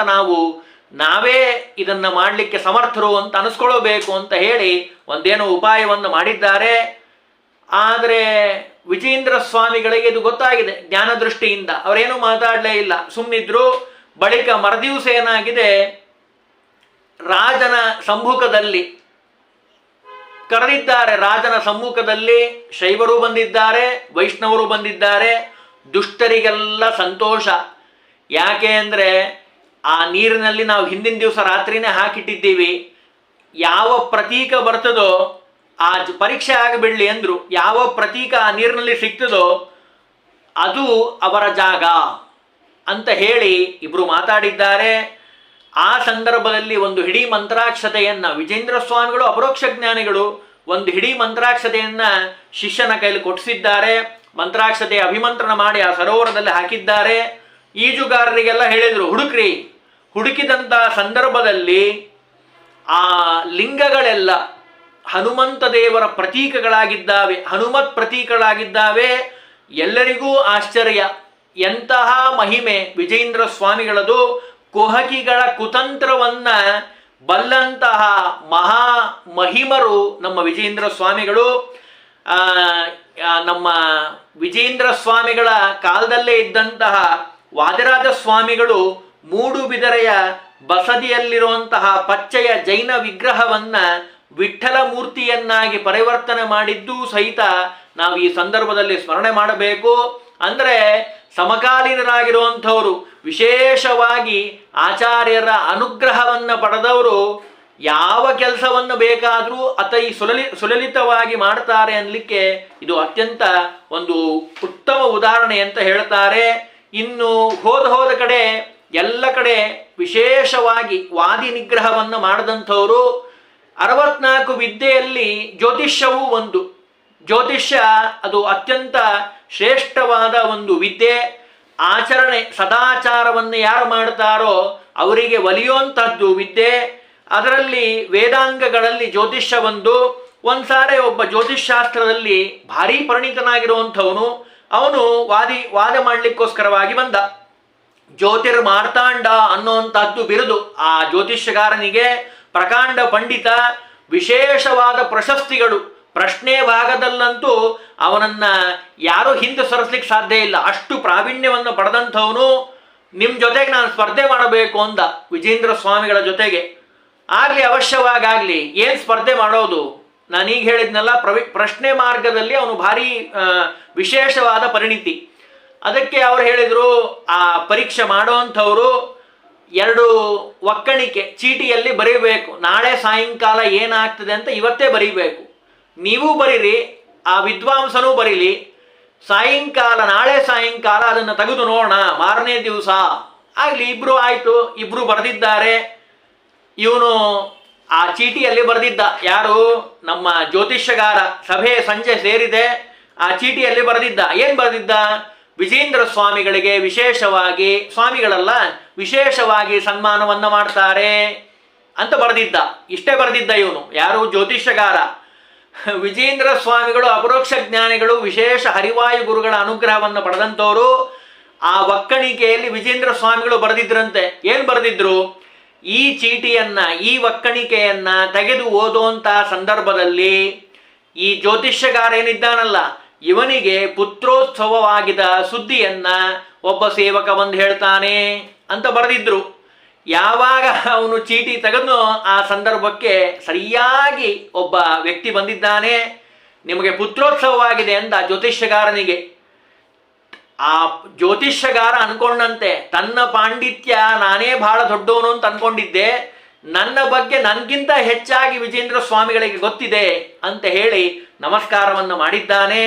ನಾವೇ ಇದನ್ನ ಮಾಡಲಿಕ್ಕೆ ಸಮರ್ಥರು ಅಂತ ಅನಿಸ್ಕೊಳ್ಳಬೇಕು ಅಂತ ಹೇಳಿ ಒಂದೇನೋ ಉಪಾಯವನ್ನು ಮಾಡಿದ್ದಾರೆ. ಆದರೆ ವಿಜಯೇಂದ್ರ ಸ್ವಾಮಿಗಳಿಗೆ ಇದು ಗೊತ್ತಾಗಿದೆ ಜ್ಞಾನದೃಷ್ಟಿಯಿಂದ. ಅವರೇನೂ ಮಾತಾಡಲೇ ಇಲ್ಲ, ಸುಮ್ಮನಿದ್ರು. ಬಳಿಕ ಮರುದಿವಸ ಏನಾಗಿದೆ, ರಾಜನ ಸಮ್ಮುಖದಲ್ಲಿ ಕರೆದಿದ್ದಾರೆ. ರಾಜನ ಸಮ್ಮುಖದಲ್ಲಿ ಶೈವರು ಬಂದಿದ್ದಾರೆ, ವೈಷ್ಣವರು ಬಂದಿದ್ದಾರೆ. ದುಷ್ಟರಿಗೆಲ್ಲ ಸಂತೋಷ. ಯಾಕೆ ಅಂದರೆ ಆ ನೀರಿನಲ್ಲಿ ನಾವು ಹಿಂದಿನ ದಿವಸ ರಾತ್ರಿನೇ ಹಾಕಿಟ್ಟಿದ್ದೀವಿ. ಯಾವ ಪ್ರತೀಕ ಬರ್ತದೋ ಆ ಪರೀಕ್ಷೆ ಆಗಿಬಿಡಲಿ ಅಂದರು. ಯಾವ ಪ್ರತೀಕ ಆ ನೀರಿನಲ್ಲಿ ಸಿಗ್ತದೋ ಅದು ಅವರ ಜಾಗ ಅಂತ ಹೇಳಿ ಇಬ್ಬರು ಮಾತಾಡಿದ್ದಾರೆ. ಆ ಸಂದರ್ಭದಲ್ಲಿ ಒಂದು ಹಿಡೀ ಮಂತ್ರಾಕ್ಷತೆಯನ್ನು ವಿಜೇಂದ್ರ ಸ್ವಾಮಿಗಳು ಅಪರೋಕ್ಷ ಜ್ಞಾನಿಗಳು ಒಂದು ಹಿಡೀ ಮಂತ್ರಾಕ್ಷತೆಯನ್ನು ಶಿಷ್ಯನ ಕೈಲಿ ಕೊಡಿಸಿದ್ದಾರೆ. ಮಂತ್ರಾಕ್ಷತೆ ಅಭಿಮಂತ್ರಣ ಮಾಡಿ ಆ ಸರೋವರದಲ್ಲಿ ಹಾಕಿದ್ದಾರೆ. ಈಜುಗಾರರಿಗೆಲ್ಲ ಹೇಳಿದರು, ಹುಡುಕಿದಂಥ ಸಂದರ್ಭದಲ್ಲಿ ಆ ಲಿಂಗಗಳೆಲ್ಲ ಹನುಮಂತ ದೇವರ ಪ್ರತೀಕಗಳಾಗಿದ್ದಾವೆ, ಹನುಮತ್ ಪ್ರತೀಕಗಳಾಗಿದ್ದಾವೆ. ಎಲ್ಲರಿಗೂ ಆಶ್ಚರ್ಯ, ಎಂತಹ ಮಹಿಮೆ ವಿಜೇಂದ್ರ ಸ್ವಾಮಿಗಳದು. ಕುಹಕಿಗಳ ಕುತಂತ್ರವನ್ನ ಬಲ್ಲಂತಹ ಮಹಾ ಮಹಿಮರು ನಮ್ಮ ವಿಜೇಂದ್ರ ಸ್ವಾಮಿಗಳು. ನಮ್ಮ ವಿಜೇಂದ್ರ ಸ್ವಾಮಿಗಳ ಕಾಲದಲ್ಲೇ ಇದ್ದಂತಹ ವಾದಿರಾಜ ಸ್ವಾಮಿಗಳು ಮೂಡುಬಿದರೆಯ ಬಸದಿಯಲ್ಲಿರುವಂತಹ ಪಚ್ಚೆಯ ಜೈನ ವಿಗ್ರಹವನ್ನ ವಿಠ್ಠಲ ಮೂರ್ತಿಯನ್ನಾಗಿ ಪರಿವರ್ತನೆ ಮಾಡಿದ್ದೂ ಸಹಿತ ನಾವು ಈ ಸಂದರ್ಭದಲ್ಲಿ ಸ್ಮರಣೆ ಮಾಡಬೇಕು. ಅಂದರೆ ಸಮಕಾಲೀನರಾಗಿರುವಂಥವರು, ವಿಶೇಷವಾಗಿ ಆಚಾರ್ಯರ ಅನುಗ್ರಹವನ್ನು ಪಡೆದವರು ಯಾವ ಕೆಲಸವನ್ನು ಬೇಕಾದರೂ ಸುಲಲಿತವಾಗಿ ಮಾಡ್ತಾರೆ ಅನ್ನಲಿಕ್ಕೆ ಇದು ಅತ್ಯಂತ ಒಂದು ಉತ್ತಮ ಉದಾಹರಣೆ ಅಂತ ಹೇಳ್ತಾರೆ. ಇನ್ನು ಹೋದ ಕಡೆ ಎಲ್ಲ ಕಡೆ ವಿಶೇಷವಾಗಿ ವಾದಿ ನಿಗ್ರಹವನ್ನು ಮಾಡಿದಂಥವರು. 64 ವಿದ್ಯೆಯಲ್ಲಿ ಜ್ಯೋತಿಷ್ಯವೂ ಒಂದು. ಜ್ಯೋತಿಷ್ಯ ಅದು ಅತ್ಯಂತ ಶ್ರೇಷ್ಠವಾದ ಒಂದು ವಿದ್ಯೆ. ಆಚರಣೆ ಸದಾಚಾರವನ್ನು ಯಾರು ಮಾಡ್ತಾರೋ ಅವರಿಗೆ ಒಲಿಯುವಂತಹದ್ದು ವಿದ್ಯೆ. ಅದರಲ್ಲಿ ವೇದಾಂಗಗಳಲ್ಲಿ ಜ್ಯೋತಿಷ್ಯ ಒಂದು ಸಾರಿ ಒಬ್ಬ ಜ್ಯೋತಿಷ್ಶಾಸ್ತ್ರದಲ್ಲಿ ಭಾರೀ ಪರಿಣಿತನಾಗಿರುವಂಥವನು ಅವನು ವಾದ ಮಾಡಲಿಕ್ಕೋಸ್ಕರವಾಗಿ ಬಂದ. ಜ್ಯೋತಿರ್ಮಾರ್ತಾಂಡ ಅನ್ನುವಂತಹದ್ದು ಬಿರುದು ಆ ಜ್ಯೋತಿಷ್ಯಗಾರನಿಗೆ. ಪ್ರಕಾಂಡ ಪಂಡಿತ, ವಿಶೇಷವಾದ ಪ್ರಶಸ್ತಿಗಳು. ಪ್ರಶ್ನೆ ಭಾಗದಲ್ಲಂತೂ ಅವನನ್ನ ಯಾರೂ ಹಿಂದೆ ಸರಿಸ್ಲಿಕ್ಕೆ ಸಾಧ್ಯ ಇಲ್ಲ, ಅಷ್ಟು ಪ್ರಾವೀಣ್ಯವನ್ನು ಪಡೆದಂಥವನು. ನಿಮ್ಮ ಜೊತೆಗೆ ನಾನು ಸ್ಪರ್ಧೆ ಮಾಡಬೇಕು ಅಂದ ವಿಜೇಂದ್ರ ಸ್ವಾಮಿಗಳ ಜೊತೆಗೆ. ಆಗಲಿ, ಅವಶ್ಯವಾಗಲಿ, ಏನು ಸ್ಪರ್ಧೆ ಮಾಡೋದು? ನಾನೀಗ ಹೇಳಿದ್ನಲ್ಲ, ಪ್ರಶ್ನೆ ಮಾರ್ಗದಲ್ಲಿ ಅವನು ಭಾರಿ ವಿಶೇಷವಾದ ಪರಿಣಿತಿ. ಅದಕ್ಕೆ ಅವ್ರು ಹೇಳಿದರು, ಆ ಪರೀಕ್ಷೆ ಮಾಡೋವಂಥವರು 2 ಒಕ್ಕಣಿಕೆ ಚೀಟಿಯಲ್ಲಿ ಬರೀಬೇಕು. ನಾಳೆ ಸಾಯಂಕಾಲ ಏನಾಗ್ತದೆ ಅಂತ ಇವತ್ತೇ ಬರೀಬೇಕು. ನೀವು ಬರೀರಿ, ಆ ವಿದ್ವಾಂಸನೂ ಬರೀಲಿ. ನಾಳೆ ಸಾಯಂಕಾಲ ಅದನ್ನು ತೆಗೆದು ನೋಡೋಣ ಮಾರನೇ ದಿವಸ. ಆಗಲಿ, ಇಬ್ಬರು ಆಯಿತು, ಇಬ್ಬರು ಬರೆದಿದ್ದಾರೆ. ಇವನು ಆ ಚೀಟಿಯಲ್ಲಿ ಬರೆದಿದ್ದ. ಯಾರು? ನಮ್ಮ ಜ್ಯೋತಿಷ್ಯಗಾರ. ಸಭೆ ಸಂಜೆ ಸೇರಿದೆ, ಆ ಚೀಟಿಯಲ್ಲಿ ಬರೆದಿದ್ದ. ಏನು ಬರೆದಿದ್ದ? ವಿಜೇಂದ್ರ ಸ್ವಾಮಿಗಳಿಗೆ ವಿಶೇಷವಾಗಿ, ಸ್ವಾಮಿಗಳಲ್ಲ, ವಿಶೇಷವಾಗಿ ಸನ್ಮಾನವನ್ನು ಮಾಡ್ತಾರೆ ಅಂತ ಬರೆದಿದ್ದ. ಇಷ್ಟೇ ಬರೆದಿದ್ದ ಇವನು. ಯಾರು? ಜ್ಯೋತಿಷ್ಯಗಾರ. ವಿಜೇಂದ್ರ ಸ್ವಾಮಿಗಳು ಅಪರೋಕ್ಷ ಜ್ಞಾನಿಗಳು, ವಿಶೇಷ ಹರಿವಾಯು ಗುರುಗಳ ಅನುಗ್ರಹವನ್ನು ಪಡೆದಂಥವರು. ಆ ಒಕ್ಕಣಿಕೆಯಲ್ಲಿ ವಿಜೇಂದ್ರ ಸ್ವಾಮಿಗಳು ಬರೆದಿದ್ರಂತೆ. ಏನು ಬರೆದಿದ್ರು? ಈ ಚೀಟಿಯನ್ನ, ಈ ಒಕ್ಕಣಿಕೆಯನ್ನ ತೆಗೆದು ಓದುವಂತ ಸಂದರ್ಭದಲ್ಲಿ ಈ ಜ್ಯೋತಿಷ್ಯಗಾರ ಏನಿದ್ದಾನಲ್ಲ, ಇವನಿಗೆ ಪುತ್ರೋತ್ಸವವಾಗಿದ ಸುದ್ದಿಯನ್ನ ಒಬ್ಬ ಸೇವಕ ಬಂದು ಹೇಳ್ತಾನೆ ಅಂತ ಬರೆದಿದ್ರು. ಯಾವಾಗ ಅವನು ಚೀಟಿ ತೆಗೆದು ಆ ಸಂದರ್ಭಕ್ಕೆ ಸರಿಯಾಗಿ ಒಬ್ಬ ವ್ಯಕ್ತಿ ಬಂದಿದ್ದಾನೆ, ನಿಮಗೆ ಪುತ್ರೋತ್ಸವವಾಗಿದೆ ಅಂದ ಜ್ಯೋತಿಷ್ಯಗಾರನಿಗೆ. ಆ ಜ್ಯೋತಿಷ್ಯಗಾರ ಅನ್ಕೊಂಡಂತೆ, ತನ್ನ ಪಾಂಡಿತ್ಯ ನಾನೇ ಬಹಳ ದೊಡ್ಡವನು ಅಂತ ಅನ್ಕೊಂಡಿದ್ದೆ, ನನ್ನ ಬಗ್ಗೆ ನನಗಿಂತ ಹೆಚ್ಚಾಗಿ ವಿಜೇಂದ್ರ ಸ್ವಾಮಿಗಳಿಗೆ ಗೊತ್ತಿದೆ ಅಂತ ಹೇಳಿ ನಮಸ್ಕಾರವನ್ನು ಮಾಡಿದ್ದಾನೆ.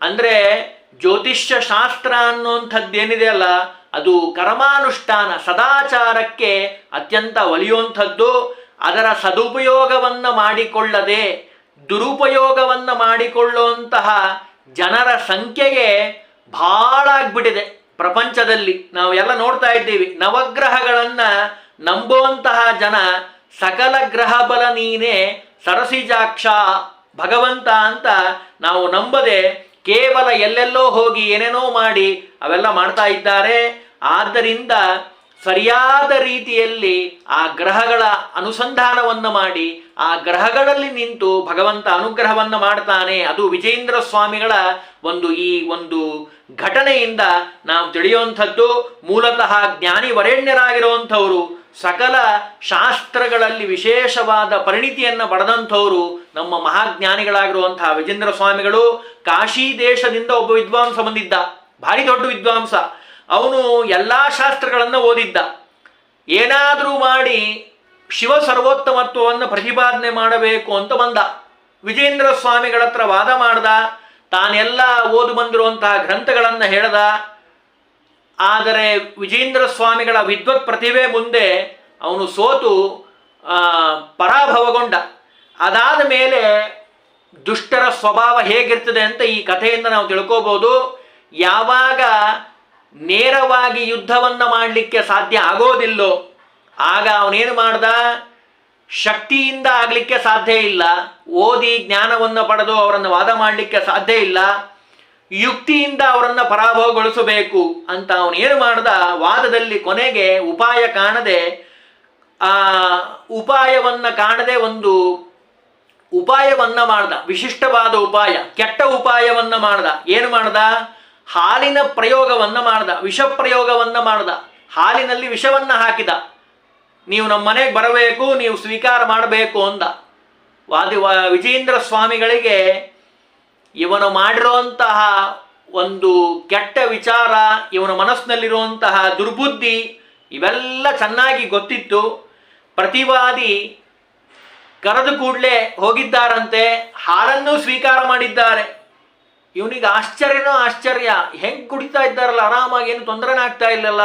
ಅಂದರೆ ಜ್ಯೋತಿಷ್ಯ ಶಾಸ್ತ್ರ ಅನ್ನುವಂಥದ್ದೇನಿದೆಯಲ್ಲ, ಅದು ಕರ್ಮಾನುಷ್ಠಾನ, ಸದಾಚಾರಕ್ಕೆ ಅತ್ಯಂತ ಒಲಿಯುವಂಥದ್ದು. ಅದರ ಸದುಪಯೋಗವನ್ನು ಮಾಡಿಕೊಳ್ಳದೆ ದುರುಪಯೋಗವನ್ನು ಮಾಡಿಕೊಳ್ಳುವಂತಹ ಜನರ ಸಂಖ್ಯೆಗೆ ಭಾಳ ಆಗ್ಬಿಟ್ಟಿದೆ ಪ್ರಪಂಚದಲ್ಲಿ. ನಾವು ಎಲ್ಲ ನೋಡ್ತಾ ಇದ್ದೀವಿ. ನವಗ್ರಹಗಳನ್ನು ನಂಬುವಂತಹ ಜನ, ಸಕಲ ಗ್ರಹ ಬಲ ನೀನೇ ಸರಸಿಜಾಕ್ಷ ಭಗವಂತ ಅಂತ ನಾವು ನಂಬದೆ ಕೇವಲ ಎಲ್ಲೆಲ್ಲೋ ಹೋಗಿ ಏನೇನೋ ಮಾಡಿ ಅವೆಲ್ಲ ಮಾಡ್ತಾ ಇದ್ದಾರೆ. ಆದ್ದರಿಂದ ಸರಿಯಾದ ರೀತಿಯಲ್ಲಿ ಆ ಗ್ರಹಗಳ ಅನುಸಂಧಾನವನ್ನು ಮಾಡಿ ಆ ಗ್ರಹಗಳಲ್ಲಿ ನಿಂತು ಭಗವಂತ ಅನುಗ್ರಹವನ್ನು ಮಾಡ್ತಾನೆ. ಅದು ವಿಜೇಂದ್ರ ಸ್ವಾಮಿಗಳ ಈ ಒಂದು ಘಟನೆಯಿಂದ ನಾವು ತಿಳಿಯುವಂಥದ್ದು. ಮೂಲತಃ ಜ್ಞಾನಿ ವರೇಣ್ಯರಾಗಿರುವಂಥವರು, ಸಕಲ ಶಾಸ್ತ್ರಗಳಲ್ಲಿ ವಿಶೇಷವಾದ ಪರಿಣಿತಿಯನ್ನು ಪಡೆದಂಥವರು ನಮ್ಮ ಮಹಾಜ್ಞಾನಿಗಳಾಗಿರುವಂತಹ ವಿಜೇಂದ್ರ ಸ್ವಾಮಿಗಳು. ಕಾಶಿ ದೇಶದಿಂದ ಒಬ್ಬ ವಿದ್ವಾಂಸ ಬಂದಿದ್ದ, ಭಾರಿ ದೊಡ್ಡ ವಿದ್ವಾಂಸ. ಅವನು ಎಲ್ಲ ಶಾಸ್ತ್ರಗಳನ್ನು ಓದಿದ್ದ. ಏನಾದರೂ ಮಾಡಿ ಶಿವ ಸರ್ವೋತ್ತಮತ್ವವನ್ನು ಪ್ರತಿಪಾದನೆ ಮಾಡಬೇಕು ಅಂತ ಬಂದ. ವಿಜೇಂದ್ರ ಸ್ವಾಮಿಗಳ ಹತ್ರ ವಾದ ಮಾಡ್ದ, ತಾನೆಲ್ಲ ಓದು ಬಂದಿರುವಂತಹ ಗ್ರಂಥಗಳನ್ನು ಹೇಳ್ದ. ಆದರೆ ವಿಜೇಂದ್ರ ಸ್ವಾಮಿಗಳ ವಿದ್ವತ್ ಪ್ರತಿಭೆ ಮುಂದೆ ಅವನು ಸೋತು ಪರಾಭವಗೊಂಡ. ಅದಾದ ಮೇಲೆ ದುಷ್ಟರ ಸ್ವಭಾವ ಹೇಗಿರ್ತದೆ ಅಂತ ಈ ಕಥೆಯಿಂದ ನಾವು ತಿಳ್ಕೋಬಹುದು. ಯಾವಾಗ ನೇರವಾಗಿ ಯುದ್ಧವನ್ನು ಮಾಡಲಿಕ್ಕೆ ಸಾಧ್ಯ ಆಗೋದಿಲ್ಲೋ ಆಗ ಅವನೇನು ಮಾಡ್ದ? ಶಕ್ತಿಯಿಂದ ಆಗಲಿಕ್ಕೆ ಸಾಧ್ಯ ಇಲ್ಲ, ಓದಿ ಜ್ಞಾನವನ್ನು ಪಡೆದು ಅವರನ್ನು ವಾದ ಮಾಡಲಿಕ್ಕೆ ಸಾಧ್ಯ ಇಲ್ಲ, ಯುಕ್ತಿಯಿಂದ ಅವರನ್ನು ಪರಾಭವಗೊಳಿಸಬೇಕು ಅಂತ ಅವನೇನು ಮಾಡ್ದ? ವಾದದಲ್ಲಿ ಕೊನೆಗೆ ಉಪಾಯವನ್ನು ಕಾಣದೆ ಒಂದು ಉಪಾಯವನ್ನ ಮಾಡ್ದ. ವಿಶಿಷ್ಟವಾದ ಉಪಾಯ, ಕೆಟ್ಟ ಉಪಾಯವನ್ನ ಮಾಡ್ದ. ಏನು ಮಾಡ್ದ? ಹಾಲಿನ ಪ್ರಯೋಗವನ್ನ ಮಾಡ್ದ, ವಿಷ ಪ್ರಯೋಗವನ್ನ ಮಾಡ್ದ. ಹಾಲಿನಲ್ಲಿ ವಿಷವನ್ನ ಹಾಕಿದ. ನೀವು ನಮ್ಮ ಮನೆಗೆ ಬರಬೇಕು, ನೀವು ಸ್ವೀಕಾರ ಮಾಡಬೇಕು ಅಂದ. ವಿಜೇಂದ್ರ ಸ್ವಾಮಿಗಳಿಗೆ ಇವನು ಮಾಡಿರುವಂತಹ ಒಂದು ಕೆಟ್ಟ ವಿಚಾರ, ಇವನ ಮನಸ್ಸಿನಲ್ಲಿರುವಂತಹ ದುರ್ಬುದ್ಧಿ ಇವೆಲ್ಲ ಚೆನ್ನಾಗಿ ಗೊತ್ತಿತ್ತು. ಪ್ರತಿವಾದಿ ಕರೆದು ಕೂಡಲೇ ಹೋಗಿದ್ದಾರಂತೆ, ಹಾಲನ್ನು ಸ್ವೀಕಾರ ಮಾಡಿದ್ದಾರೆ. ಇವನಿಗೆ ಆಶ್ಚರ್ಯನೋ ಆಶ್ಚರ್ಯ, ಹೆಂಗೆ ಕುಡಿತಾ ಇದ್ದಾರಲ್ಲ ಆರಾಮಾಗಿ, ಏನು ತೊಂದರೆನೇ ಆಗ್ತಾ ಇಲ್ಲಲ್ಲ.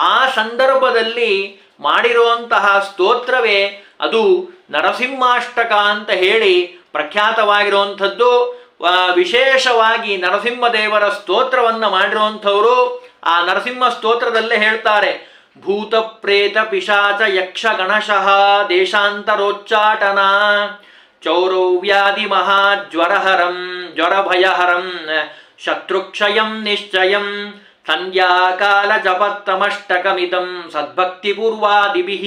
ಆ ಸಂದರ್ಭದಲ್ಲಿ ಮಾಡಿರುವಂತಹ ಸ್ತೋತ್ರವೇ ಅದು ನರಸಿಂಹಾಷ್ಟಕ ಅಂತ ಹೇಳಿ ಪ್ರಖ್ಯಾತವಾಗಿರುವಂಥದ್ದು. ವಿಶೇಷವಾಗಿ ನರಸಿಂಹದೇವರ ಸ್ತೋತ್ರವನ್ನು ಮಾಡಿರುವಂಥವರು. ಆ ನರಸಿಂಹ ಸ್ತೋತ್ರದಲ್ಲೇ ಹೇಳ್ತಾರೆ, ಭೂತ ಪ್ರೇತ ಪಿಶಾಚ ಯಕ್ಷ ಗಣಶಃ ದೇಶಾಂತರೋಚ್ಚಾಟನ ಚೌರವ್ಯಾಧಿ ಮಹಾಜ್ವರಹರಂ ಜ್ವರಭಯಹರಂ ಶತ್ರುಕ್ಷಯಂ ನಿಶ್ಚಯಂ ಸಂಧ್ಯಾಕಾಲ ಜಪತ್ತಮಷ್ಟಕಮಿದಂ ಸದ್ಭಕ್ತಿಪೂರ್ವಾದಿಭಿಃ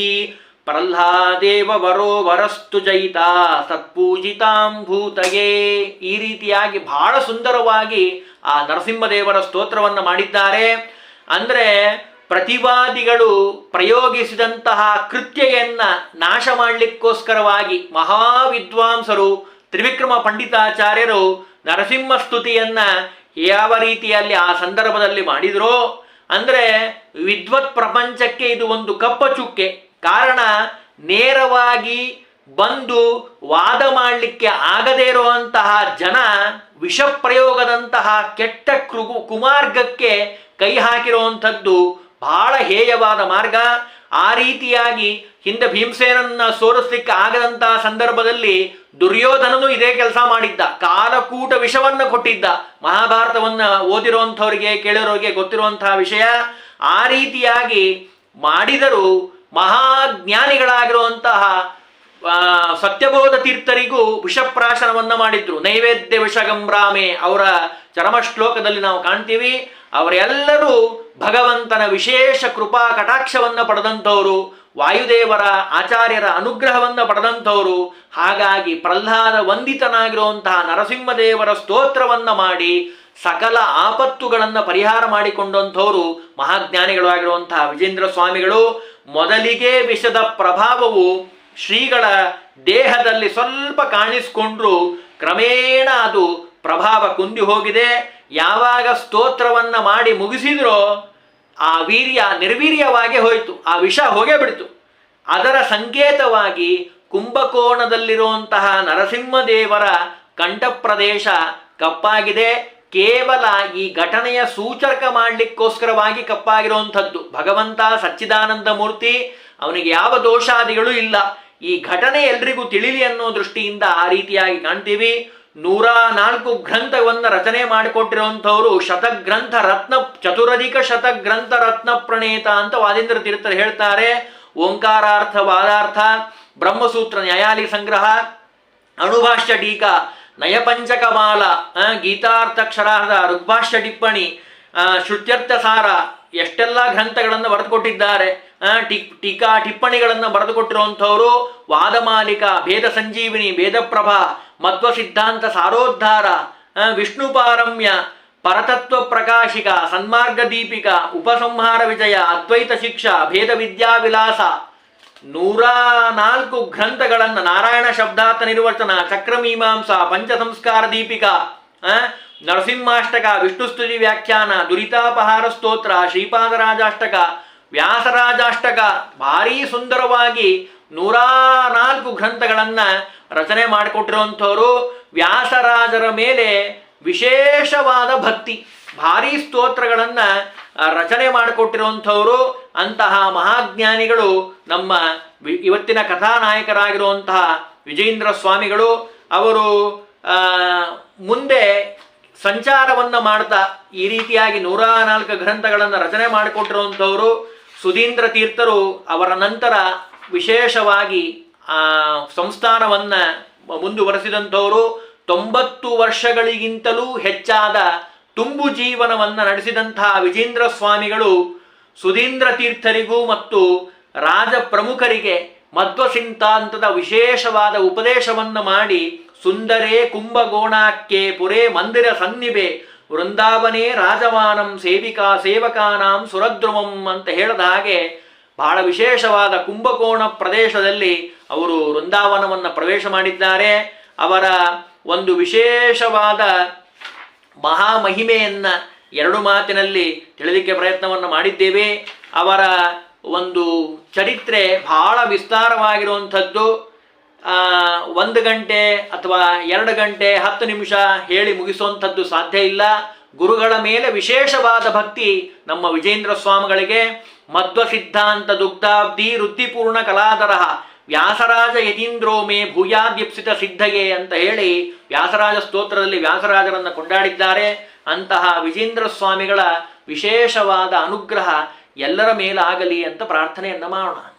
ಪ್ರಹ್ಲಾದೇವ ವರೋ ವರಸ್ತು ಜಯಿತಾ ಸತ್ಪೂಜಿತಾಂ ಭೂತಯೇ. ಈ ರೀತಿಯಾಗಿ ಬಹಳ ಸುಂದರವಾಗಿ ಆ ನರಸಿಂಹದೇವರ ಸ್ತೋತ್ರವನ್ನು ಮಾಡಿದ್ದಾರೆ. ಅಂದರೆ ಪ್ರತಿವಾದಿಗಳು ಪ್ರಯೋಗಿಸಿದಂತಹ ಕೃತ್ಯೆಯನ್ನ ನಾಶ ಮಾಡಲಿಕ್ಕೋಸ್ಕರವಾಗಿ ಮಹಾವಿದ್ವಾಂಸರು ತ್ರಿವಿಕ್ರಮ ಪಂಡಿತಾಚಾರ್ಯರು ನರಸಿಂಹ ಸ್ತುತಿಯನ್ನ ಯಾವ ರೀತಿಯಲ್ಲಿ ಆ ಸಂದರ್ಭದಲ್ಲಿ ಮಾಡಿದರೋ, ಅಂದರೆ ವಿದ್ವತ್ ಪ್ರಪಂಚಕ್ಕೆ ಇದು ಒಂದು ಕಪ್ಪಚುಕ್ಕೆ. ಕಾರಣ, ನೇರವಾಗಿ ಬಂದು ವಾದ ಮಾಡಲಿಕ್ಕೆ ಆಗದೇ ಇರುವಂತಹ ಜನ ವಿಷಪ್ರಯೋಗದಂತಹ ಕೆಟ್ಟ ಕುಮಾರ್ಗಕ್ಕೆ ಕೈ ಹಾಕಿರುವಂಥದ್ದು ಬಹಳ ಹೇಯವಾದ ಮಾರ್ಗ. ಆ ರೀತಿಯಾಗಿ ಹಿಂದೆ ಭೀಮಸೇನನ್ನ ಸೋಲಿಸ್ಲಿಕ್ಕೆ ಆಗದಂತಹ ಸಂದರ್ಭದಲ್ಲಿ ದುರ್ಯೋಧನನು ಇದೇ ಕೆಲಸ ಮಾಡಿದ್ದ. ಕಾಲಕೂಟ ವಿಷವನ್ನ ಕೊಟ್ಟಿದ್ದ. ಮಹಾಭಾರತವನ್ನ ಓದಿರುವಂಥವ್ರಿಗೆ ಕೇಳಿರೋರಿಗೆ ಗೊತ್ತಿರುವಂತಹ ವಿಷಯ. ಆ ರೀತಿಯಾಗಿ ಮಾಡಿದರೂ ಮಹಾಜ್ಞಾನಿಗಳಾಗಿರುವಂತಹ ಸತ್ಯಬೋಧ ತೀರ್ಥರಿಗೂ ವಿಷಪ್ರಾಶನವನ್ನ ಮಾಡಿದ್ರು. ನೈವೇದ್ಯ ವಿಷಗಂಬ್ರಾಮೆ ಅವರ ಚರಮ ಶ್ಲೋಕದಲ್ಲಿ ನಾವು ಕಾಣ್ತೀವಿ. ಅವರೆಲ್ಲರೂ ಭಗವಂತನ ವಿಶೇಷ ಕೃಪಾ ಕಟಾಕ್ಷವನ್ನು ಪಡೆದಂಥವರು, ವಾಯುದೇವರ ಆಚಾರ್ಯರ ಅನುಗ್ರಹವನ್ನು ಪಡೆದಂಥವರು. ಹಾಗಾಗಿ ಪ್ರಹ್ಲಾದ ವಂದಿತನಾಗಿರುವಂತಹ ನರಸಿಂಹದೇವರ ಸ್ತೋತ್ರವನ್ನು ಮಾಡಿ ಸಕಲ ಆಪತ್ತುಗಳನ್ನು ಪರಿಹಾರ ಮಾಡಿಕೊಂಡಂಥವರು ಮಹಾಜ್ಞಾನಿಗಳಾಗಿರುವಂತಹ ವಿಜೇಂದ್ರ ಸ್ವಾಮಿಗಳು. ಮೊದಲಿಗೆ ವಿಷದ ಪ್ರಭಾವವು ಶ್ರೀಗಳ ದೇಹದಲ್ಲಿ ಸ್ವಲ್ಪ ಕಾಣಿಸಿಕೊಂಡ್ರು, ಕ್ರಮೇಣ ಅದು ಪ್ರಭಾವ ಕುಂದಿ ಹೋಗಿದೆ. ಯಾವಾಗ ಸ್ತೋತ್ರವನ್ನ ಮಾಡಿ ಮುಗಿಸಿದ್ರೋ ಆ ವೀರ್ಯ ನಿರ್ವೀರ್ಯವಾಗಿ ಹೋಯಿತು, ಆ ವಿಷ ಹೋಗೇ ಬಿಡ್ತು. ಅದರ ಸಂಕೇತವಾಗಿ ಕುಂಭಕೋಣದಲ್ಲಿರುವಂತಹ ನರಸಿಂಹದೇವರ ಕಂಠಪ್ರದೇಶ ಕಪ್ಪಾಗಿದೆ. ಕೇವಲ ಈ ಘಟನೆಯ ಸೂಚಕ ಮಾಡಲಿಕ್ಕೋಸ್ಕರವಾಗಿ ಕಪ್ಪಾಗಿರುವಂಥದ್ದು. ಭಗವಂತ ಸಚ್ಚಿದಾನಂದ ಮೂರ್ತಿ, ಅವನಿಗೆ ಯಾವ ದೋಷಾದಿಗಳು ಇಲ್ಲ. ಈ ಘಟನೆ ಎಲ್ರಿಗೂ ತಿಳಿಲಿ ಅನ್ನೋ ದೃಷ್ಟಿಯಿಂದ ಆ ರೀತಿಯಾಗಿ ಕಾಣ್ತೀವಿ. 104 ಗ್ರಂಥವನ್ನು ರಚನೆ ಮಾಡಿಕೊಟ್ಟಿರುವಂಥವರು ಶತಗ್ರಂಥ ರತ್ನ ಚತುರಧಿಕ ಶತಗ್ರಂಥ ರತ್ನ ಪ್ರಣೇತ ಅಂತ ವಾದೀಂದ್ರ ತೀರ್ಥರು ಹೇಳ್ತಾರೆ. ಓಂಕಾರಾರ್ಥ ವಾದಾರ್ಥ, ಬ್ರಹ್ಮಸೂತ್ರ ನ್ಯಾಯಾಲಿ ಸಂಗ್ರಹ, ಅಣುಭಾಷ್ಯ ಟೀಕಾ, ನಯಪಂಚಕಮಾಲ, ಗೀತಾರ್ಥಕ್ಷರಾರ್ಧ, ಋಗ್ಭಾಷ್ಯ ಟಿಪ್ಪಣಿ, ಶ್ರುತ್ಯರ್ಥ ಸಾರ, ಎಷ್ಟೆಲ್ಲ ಗ್ರಂಥಗಳನ್ನು ಬರೆದುಕೊಟ್ಟಿದ್ದಾರೆ. ಟೀಕಾ ಟಿಪ್ಪಣಿಗಳನ್ನು ಬರೆದುಕೊಟ್ಟಿರುವಂಥವರು ವಾದಮಾಲಿಕ, ಭೇದ ಸಂಜೀವಿನಿ, ಭೇದಪ್ರಭಾ, ಮಧ್ವ ಸಿದ್ಧಾಂತ ಸಾರೋದ್ಧಾರ, ವಿಷ್ಣು ಪಾರಮ್ಯ, ಪರತತ್ವ ಪ್ರಕಾಶಿಕ, ಸನ್ಮಾರ್ಗ ದೀಪಿಕ, ಉಪಸಂಹಾರ ವಿಜಯ, ಅದ್ವೈತ ಶಿಕ್ಷಾ, ಭೇದ ವಿದ್ಯಾವಿಲಾಸ, 104 ಗ್ರಂಥಗಳನ್ನು, ನಾರಾಯಣ ಶಬ್ದಾರ್ಥ ನಿರ್ವಚನ, ಚಕ್ರಮೀಮಾಂಸಾ, ಪಂಚಸಂಸ್ಕಾರ ದೀಪಿಕಾ, ನರಸಿಂಹಾಷ್ಟಕ, ವಿಷ್ಣುಸ್ತುತಿ ವ್ಯಾಖ್ಯಾನ, ದುರಿತಾಪಹಾರ ಸ್ತೋತ್ರ, ಶ್ರೀಪಾದರಾಜಾಷ್ಟಕ, ವ್ಯಾಸರಾಜಾಷ್ಟಕ, ಭಾರೀ ಸುಂದರವಾಗಿ 104 ಗ್ರಂಥಗಳನ್ನು ರಚನೆ ಮಾಡಿಕೊಟ್ಟಿರುವಂಥವರು. ವ್ಯಾಸರಾಜರ ಮೇಲೆ ವಿಶೇಷವಾದ ಭಕ್ತಿ, ಭಾರೀ ಸ್ತೋತ್ರಗಳನ್ನು ರಚನೆ ಮಾಡಿಕೊಟ್ಟಿರುವಂಥವರು. ಅಂತಹ ಮಹಾಜ್ಞಾನಿಗಳು ನಮ್ಮ ಇವತ್ತಿನ ಕಥಾನಾಯಕರಾಗಿರುವಂತಹ ವಿಜೇಂದ್ರ ಸ್ವಾಮಿಗಳು. ಅವರು ಮುಂದೆ ಸಂಚಾರವನ್ನು ಮಾಡ್ತಾ ಈ ರೀತಿಯಾಗಿ 104 ಗ್ರಂಥಗಳನ್ನು ರಚನೆ ಮಾಡಿಕೊಟ್ಟಿರುವಂಥವರು. ಸುಧೀಂದ್ರ ತೀರ್ಥರು ಅವರ ನಂತರ ವಿಶೇಷವಾಗಿ ಸಂಸ್ಥಾನವನ್ನು ಮುಂದುವರೆಸಿದಂಥವರು. 90 ವರ್ಷಗಳಿಗಿಂತಲೂ ಹೆಚ್ಚಾದ ತುಂಬು ಜೀವನವನ್ನು ನಡೆಸಿದಂತಹ ವಿಜೇಂದ್ರ ಸ್ವಾಮಿಗಳು ಸುಧೀಂದ್ರ ತೀರ್ಥರಿಗೂ ಮತ್ತು ರಾಜ ಪ್ರಮುಖರಿಗೆ ಮಧ್ವ ಸಿದ್ಧಾಂತದ ವಿಶೇಷವಾದ ಉಪದೇಶವನ್ನು ಮಾಡಿ, ಸುಂದರೇ ಕುಂಭಕೋಣಕ್ಕೆ ಪುರೇ ಮಂದಿರ ಸನ್ನಿಭೆ ವೃಂದಾವನೇ ರಾಜಮಾನಂ ಸೇವಿಕಾ ಸೇವಕಾನಾಂ ಸುರದ್ರುಮಂ ಅಂತ ಹೇಳಿದ ಹಾಗೆ ಬಹಳ ವಿಶೇಷವಾದ ಕುಂಭಕೋಣ ಪ್ರದೇಶದಲ್ಲಿ ಅವರು ವೃಂದಾವನವನ್ನು ಪ್ರವೇಶ ಮಾಡಿದ್ದಾರೆ. ಅವರ ಒಂದು ವಿಶೇಷವಾದ ಮಹಾಮಹಿಮೆಯನ್ನು 2 ಮಾತಿನಲ್ಲಿ ತಿಳಿಲಿಕ್ಕೆ ಪ್ರಯತ್ನವನ್ನು ಮಾಡಿದ್ದೇವೆ. ಅವರ ಒಂದು ಚರಿತ್ರೆ ಬಹಳ ವಿಸ್ತಾರವಾಗಿರುವಂಥದ್ದು. 1 ಗಂಟೆ ಅಥವಾ 2 ಗಂಟೆ 10 ನಿಮಿಷ ಹೇಳಿ ಮುಗಿಸುವಂಥದ್ದು ಸಾಧ್ಯ ಇಲ್ಲ. ಗುರುಗಳ ಮೇಲೆ ವಿಶೇಷವಾದ ಭಕ್ತಿ ನಮ್ಮ ವಿಜೇಂದ್ರ ಸ್ವಾಮಿಗಳಿಗೆ. ಮಧ್ವ ಸಿದ್ಧಾಂತ ದುಗ್ಧಾಬ್ಧಿ ವೃತ್ತಿಪೂರ್ಣ ಕಲಾಧರ ವ್ಯಾಸರಾಜ ಯತೀಂದ್ರೋ ಮೇ ಭೂಯಾದ್ಯಪ್ಸಿತ ಸಿದ್ಧಗೆ ಅಂತ ಹೇಳಿ ವ್ಯಾಸರಾಜ ಸ್ತೋತ್ರದಲ್ಲಿ ವ್ಯಾಸರಾಜರನ್ನು ಕೊಂಡಾಡಿದ್ದಾರೆ. ಅಂತಹ ವಿಜೇಂದ್ರ ಸ್ವಾಮಿಗಳ ವಿಶೇಷವಾದ ಅನುಗ್ರಹ ಎಲ್ಲರ ಮೇಲಾಗಲಿ ಅಂತ ಪ್ರಾರ್ಥನೆಯನ್ನು ಮಾಡೋಣ.